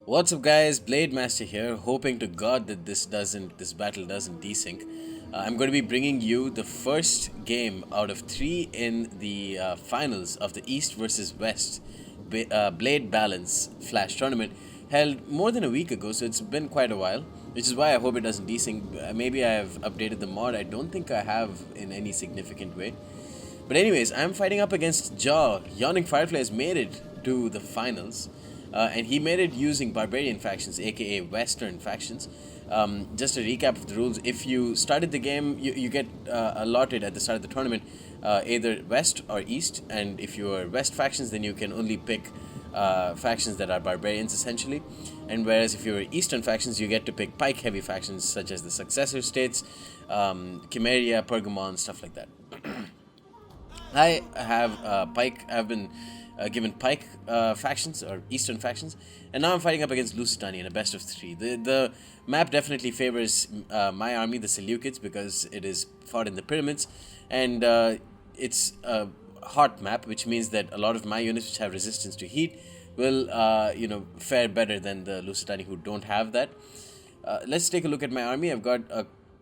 What's up, guys? Blade Master here, hoping to God that this battle doesn't desync. I'm going to be bringing you the first game out of three in the finals of the East versus West Blade Balance Flash tournament, held more than a week ago, so it's been quite a while. Which is why I hope it doesn't desync. Maybe I have updated the mod. I don't think I have in any significant way. But anyways, I'm fighting up against Jaw. Yawning Firefly has made it to the finals. And he made it using barbarian factions, aka Western factions. Just a recap of the rules: if you started the game, you get allotted at the start of the tournament either West or East, and if you are West factions, then you can only pick factions that are barbarians essentially. And whereas if you're Eastern factions, you get to pick pike heavy factions such as the Successor States, Chimeria, Pergamon, stuff like that. I have Pike. I've been given Pike factions or Eastern factions, and now I'm fighting up against Lusitania in a best of three. The map definitely favors my army, the Seleucids, because it is fought in the pyramids, and it's a hot map, which means that a lot of my units which have resistance to heat will fare better than the Lusitani who don't have that. Let's take a look at my army. I've got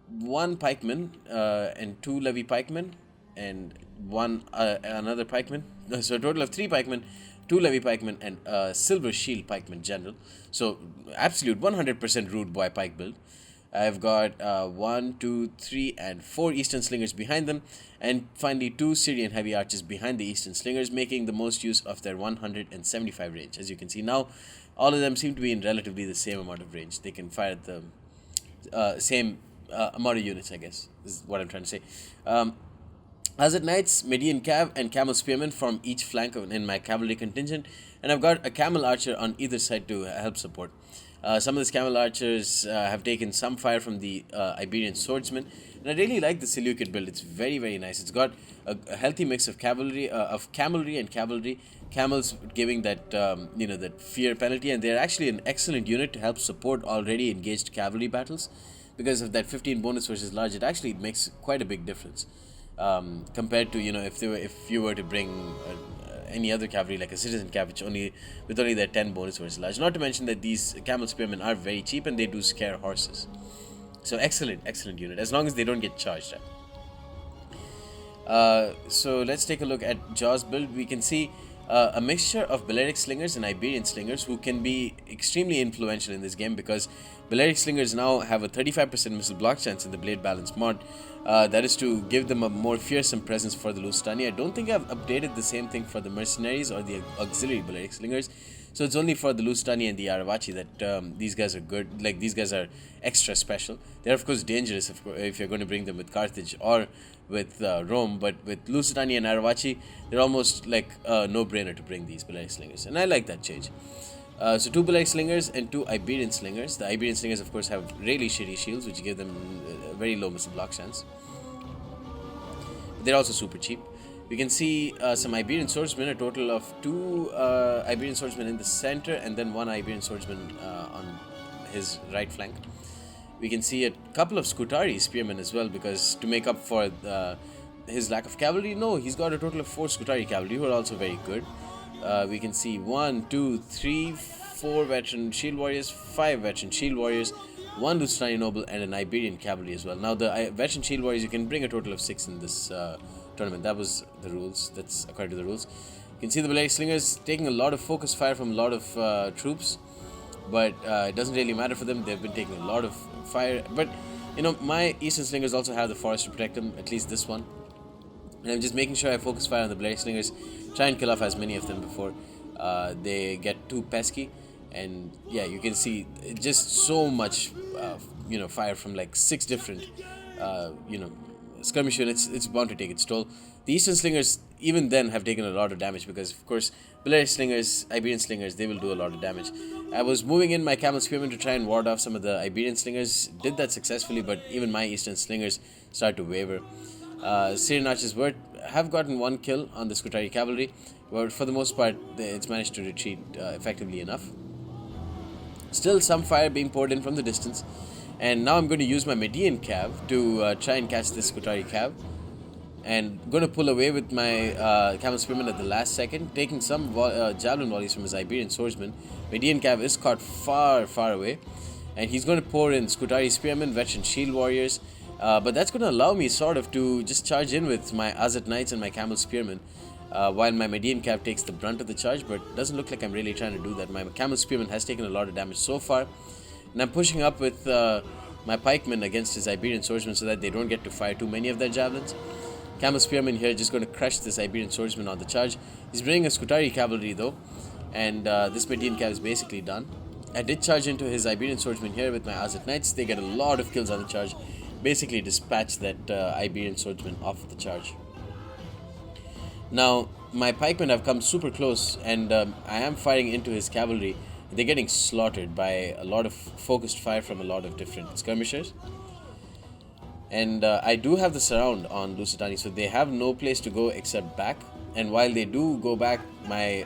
one pikeman and two levy pikemen and one another pikeman. So a total of three pikemen, two levy pikemen, and a silver shield pikeman general. So absolute 100% rude boy pike build. I've got one, two, three, and four Eastern Slingers behind them, and finally two Syrian Heavy Archers behind the Eastern Slingers, making the most use of their 175 range. As you can see now, all of them seem to be in relatively the same amount of range. They can fire at the same amount of units, I guess, is what I'm trying to say. Hazard Knights, Median Cav, and Camel Spearmen form each flank in my cavalry contingent, and I've got a Camel Archer on either side to help support. Some of these Camel Archers have taken some fire from the Iberian Swordsmen, and I really like the Seleucid build. It's very, very nice. It's got a healthy mix of cavalry, of camelry and cavalry. Camels giving that that fear penalty, and they're actually an excellent unit to help support already engaged cavalry battles, because of that 15 bonus versus large. It actually makes quite a big difference. Compared to if you were to bring any other cavalry like a citizen cav, which with only their 10 bonus versus large. Not to mention that these camel spearmen are very cheap and they do scare horses. So excellent unit, as long as they don't get charged at. So let's take a look at Jaw's build. We can see a mixture of Balearic Slingers and Iberian Slingers who can be extremely influential in this game, because Balearic Slingers now have a 35% missile block chance in the Blade Balance mod. That is to give them a more fearsome presence for the Lusitani. I don't think I've updated the same thing for the Mercenaries or the Auxiliary Balearic Slingers. So it's only for the Lusitani and the Aravachi that these guys are good. Like, these guys are extra special. They're of course dangerous if you're going to bring them with Carthage or with Rome, but with Lusitani and Aravachi, they're almost like a no-brainer to bring these Balearic Slingers, and I like that change. So two Balearic Slingers and two Iberian Slingers. The Iberian Slingers, of course, have really shitty shields, which give them very low missile block chance. They're also super cheap. We can see some Iberian Swordsmen, a total of two Iberian Swordsmen in the center, and then one Iberian Swordsman on his right flank. We can see a couple of Scutari Spearmen as well, because to make up for his lack of cavalry, no, he's got a total of 4 Scutari cavalry, who are also very good. We can see 1, 2, 3, 4 veteran shield warriors, 5 veteran shield warriors, 1 Lusitani noble, and an Iberian cavalry as well. Now, the veteran shield warriors, you can bring a total of 6 in this tournament. That was the rules. That's according to the rules. You can see the Balearic Slingers taking a lot of focus fire from a lot of troops, but it doesn't really matter for them. They've been taking a lot of fire. But my Eastern Slingers also have the forest to protect them, at least this one. And I'm just making sure I focus fire on the Balearic Slingers, try and kill off as many of them before they get too pesky. And yeah, you can see just so much fire from like 6 different skirmish units. It's bound to take its toll. The Eastern Slingers even then have taken a lot of damage, because of course Balearic Slingers, Iberian Slingers, they will do a lot of damage. I was moving in my Camel Spearmen to try and ward off some of the Iberian Slingers, did that successfully, but even my Eastern Slingers started to waver. Syrian Archers have gotten 1 kill on the Scutari Cavalry, but for the most part it's managed to retreat effectively enough. Still some fire being poured in from the distance, and now I'm going to use my Median Cav to try and catch this Scutari Cav. and going to pull away with my Camel Spearman at the last second, taking some javelin volleys from his Iberian swordsman. Median Cav is caught far, far away, and he's going to pour in Skutari Spearmen, Veteran Shield Warriors, but that's going to allow me sort of to just charge in with my Azat Knights and my Camel Spearmen, while my Median Cav takes the brunt of the charge, but doesn't look like I'm really trying to do that. My Camel Spearman has taken a lot of damage so far, and I'm pushing up with my Pikemen against his Iberian swordsman so that they don't get to fire too many of their javelins. Camel Spearman here just going to crush this Iberian swordsman on the charge. He's bringing a Skutari cavalry though, and this Median Cav is basically done. I did charge into his Iberian swordsman here with my Azat Knights. They get a lot of kills on the charge. Basically dispatch that Iberian swordsman off the charge. Now, my pikemen have come super close, and I am firing into his cavalry. They're getting slaughtered by a lot of focused fire from a lot of different skirmishers. And I do have the surround on Lusitani, so they have no place to go except back. And while they do go back, my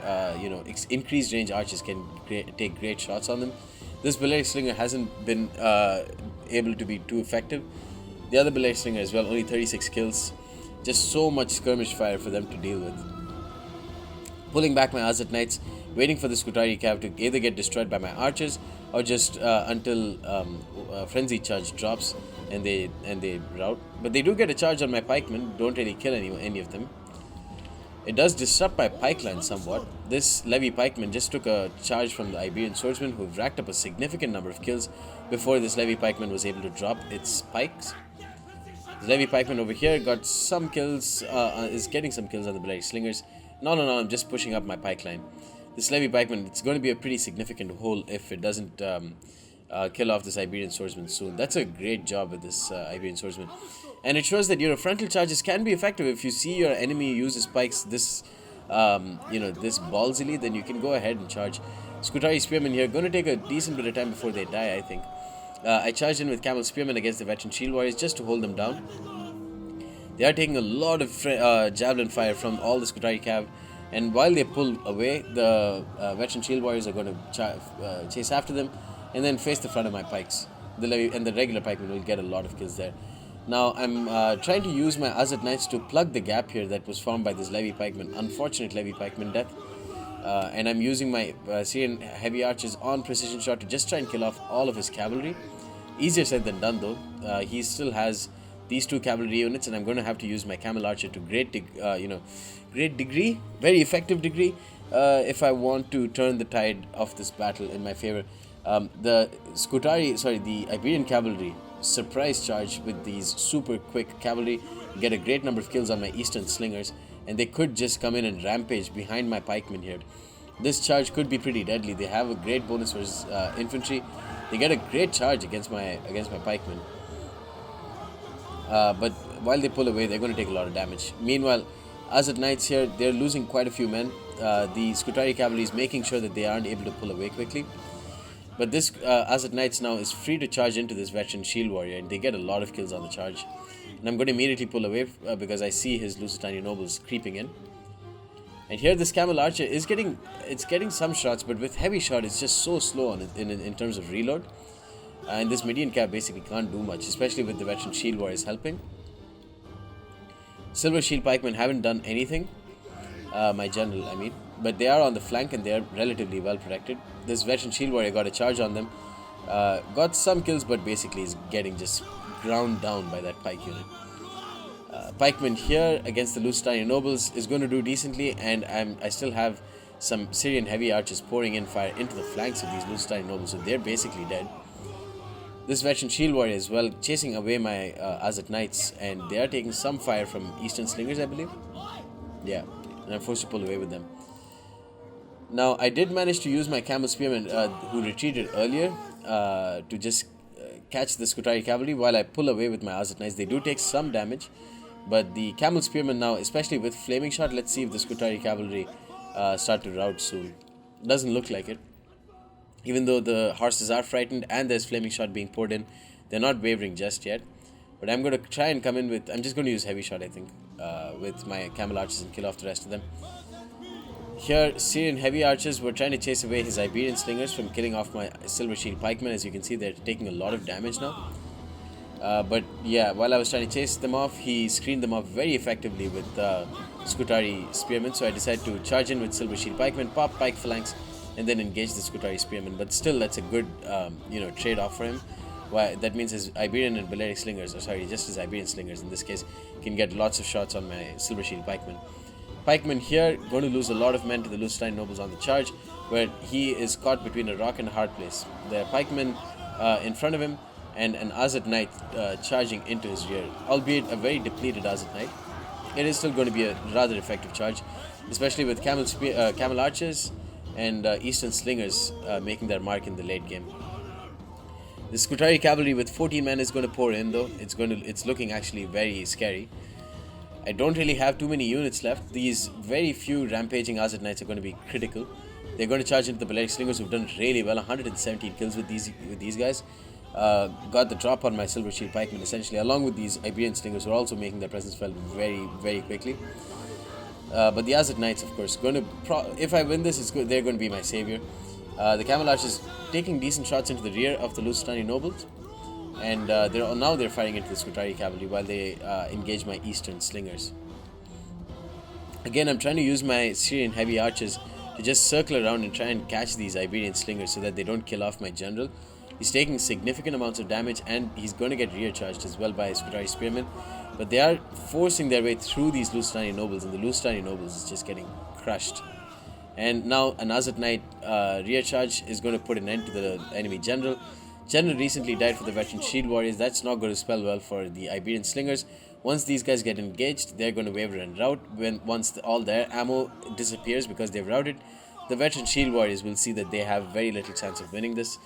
increased range archers can take great shots on them. This Balearic Slinger hasn't been able to be too effective. The other Balearic Slinger as well, only 36 kills. Just so much skirmish fire for them to deal with. Pulling back my Azat Knights, waiting for the Skutari Cav to either get destroyed by my archers or just until Frenzy Charge drops and they rout. But they do get a charge on my pikemen, don't really kill any of them. It does disrupt my pike line somewhat. This Levy pikeman just took a charge from the Iberian swordsman, who racked up a significant number of kills before this Levy pikeman was able to drop its pikes. The Levy pikeman over here got some kills, is getting some kills on the Balearic Slingers. No, I'm just pushing up my pike line. This Levy pikeman, it's going to be a pretty significant hole if it doesn't kill off this Iberian swordsman soon. That's a great job with this Iberian swordsman. And it shows that, frontal charges can be effective. If you see your enemy use his pikes this ballsily, then you can go ahead and charge. Skutari Spearmen here, going to take a decent bit of time before they die, I think. I charged in with Camel Spearmen against the Veteran Shield Warriors just to hold them down. They are taking a lot of javelin fire from all the Skutari Cav, and while they pull away, the Veteran Shield Warriors are going to chase after them and then face the front of my pikes. The regular pikemen will get a lot of kills there. Now I'm trying to use my Azat Knights to plug the gap here that was formed by this Levy pikeman, unfortunate Levy pikeman death. And I'm using my Syrian heavy archers on precision shot to just try and kill off all of his cavalry. Easier said than done though. He still has these two cavalry units, and I'm going to have to use my camel archer to great degree, very effective degree, if I want to turn the tide of this battle in my favor. The Iberian cavalry surprise charge with these super quick cavalry, get a great number of kills on my eastern slingers, and they could just come in and rampage behind my pikemen here. This charge could be pretty deadly. They have a great bonus versus infantry. They get a great charge against my pikemen. But while they pull away, they're going to take a lot of damage. Meanwhile, Azat Knights here, they're losing quite a few men. The Skutari cavalry is making sure that they aren't able to pull away quickly. But this Azat Knights now is free to charge into this Veteran Shield Warrior, and they get a lot of kills on the charge. And I'm going to immediately pull away because I see his Lusitania nobles creeping in. And here this Camel Archer is getting some shots, but with heavy shot it's just so slow on it in terms of reload. And this Median Cap basically can't do much, especially with the Veteran Shield Warriors helping. Silver Shield Pikemen haven't done anything, my general I mean, but they are on the flank and they are relatively well protected. This Veteran Shield Warrior got a charge on them, got some kills, but basically is getting just ground down by that pike unit. Pikeman here against the Lusitania nobles is going to do decently, and I still have some Syrian heavy archers pouring in fire into the flanks of these Lusitania nobles, so they're basically dead. This Veteran Shield Warrior as well, chasing away my Azat Knights, and they are taking some fire from Eastern Slingers, I believe. Yeah, and I'm forced to pull away with them. Now, I did manage to use my Camel Spearmen, who retreated earlier, to just catch the Skutari Cavalry while I pull away with my Azat Knights. They do take some damage, but the Camel Spearmen now, especially with Flaming Shot, let's see if the Skutari Cavalry start to rout soon. Doesn't look like it. Even though the horses are frightened and there's Flaming Shot being poured in, they're not wavering just yet. But I'm going to try and come in with... I'm just going to use Heavy Shot, I think, with my Camel Archers and kill off the rest of them. Here, Syrian Heavy Archers were trying to chase away his Iberian Slingers from killing off my Silver Shield Pikemen. As you can see, they're taking a lot of damage now. But yeah, while I was trying to chase them off, he screened them off very effectively with Skutari Spearmen. So I decided to charge in with Silver Shield Pikemen, pop Pike Phalanx, and then engage the Skutari Spearmen. But still, that's a good trade off for him. Why that means his Iberian and Balearic Slingers, or sorry, just his Iberian Slingers in this case, can get lots of shots on my Silver Shield Pikemen. Pikemen here going to lose a lot of men to the Lucentine Nobles on the charge, where he is caught between a rock and a hard place. The Pikemen in front of him and an Azad Knight charging into his rear. Albeit a very depleted Azad Knight, it is still going to be a rather effective charge, especially with Camel Archers and Eastern Slingers making their mark in the late game. The Skutari Cavalry with 14 men is going to pour in, though. It's looking actually very scary. I don't really have too many units left. These very few rampaging Azad Knights are going to be critical. They're going to charge into the Balearic Slingers, who've done really well. 117 kills with these guys. Got the drop on my Silver Shield Pikemen essentially, along with these Iberian Slingers who are also making their presence felt very, very quickly. But the Azad Knights, of course, if I win this, they're going to be my savior. The Camel Archers taking decent shots into the rear of the Lusitani Nobles, and they're firing into the Skutari Cavalry while they engage my Eastern Slingers. Again, I'm trying to use my Syrian Heavy Archers to just circle around and try and catch these Iberian Slingers so that they don't kill off my general. He's taking significant amounts of damage, and he's going to get rear charged as well by his Skutari Spearmen. But they are forcing their way through these Lusitani Nobles, and the Lusitani Nobles is just getting crushed. And now an Azad Knight rear charge is going to put an end to the enemy general. General recently died for the veteran Shield Warriors. That's not going to spell well for the Iberian Slingers. Once these guys get engaged, they're going to waver and rout. Once all their ammo disappears because they've routed, the veteran Shield Warriors will see that they have very little chance of winning this.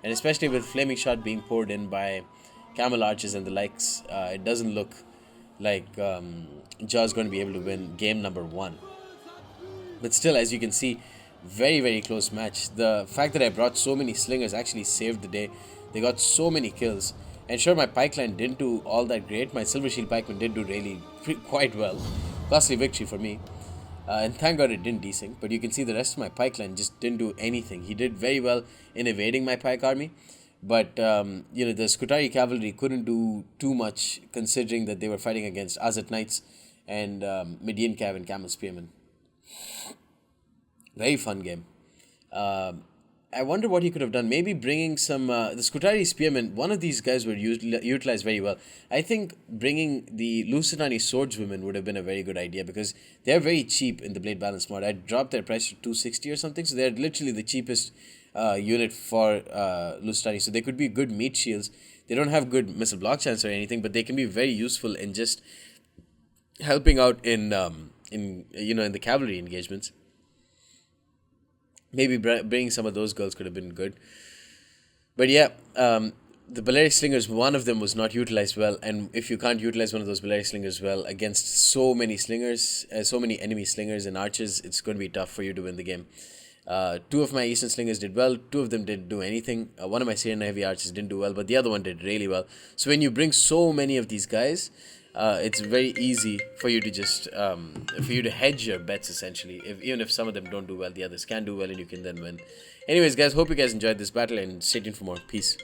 And especially with Flaming Shot being poured in by Camel Archers and the likes, it doesn't look like Jaw's going to be able to win game number 1. But still, as you can see, very, very close match. The fact that I brought so many Slingers actually saved the day. They got so many kills. And sure, my Pike line didn't do all that great. My Silver Shield Pikeman did do quite well. Costly victory for me. And thank God it didn't desync. But you can see the rest of my Pike line just didn't do anything. He did very well in evading my Pike army. But, the Skutari Cavalry couldn't do too much considering that they were fighting against Azad Knights and Median Cav and Camel Spearmen. Very fun game. I wonder what he could have done. Maybe bringing some... the Skutari Spearmen, one of these guys were utilized very well. I think bringing the Lusitani Swordswomen would have been a very good idea because they're very cheap in the Blade Balance mod. I dropped their price to 260 or something, so they're literally the cheapest unit for Lusitani. So they could be good meat shields. They don't have good missile block chance or anything, but they can be very useful in just helping out in the cavalry engagements. Maybe bringing some of those girls could have been good. But yeah, the Balearic Slingers, one of them was not utilized well. And if you can't utilize one of those Balearic Slingers well against so many slingers, so many enemy slingers and archers, it's going to be tough for you to win the game. 2 of my Eastern Slingers did well. 2 of them didn't do anything. One of my Syrian Heavy Archers didn't do well, but the other one did really well. So when you bring so many of these guys, it's very easy for you to just hedge your bets essentially. Even if some of them don't do well, the others can do well and you can then win. Anyways guys, hope you guys enjoyed this battle and stay tuned for more. Peace.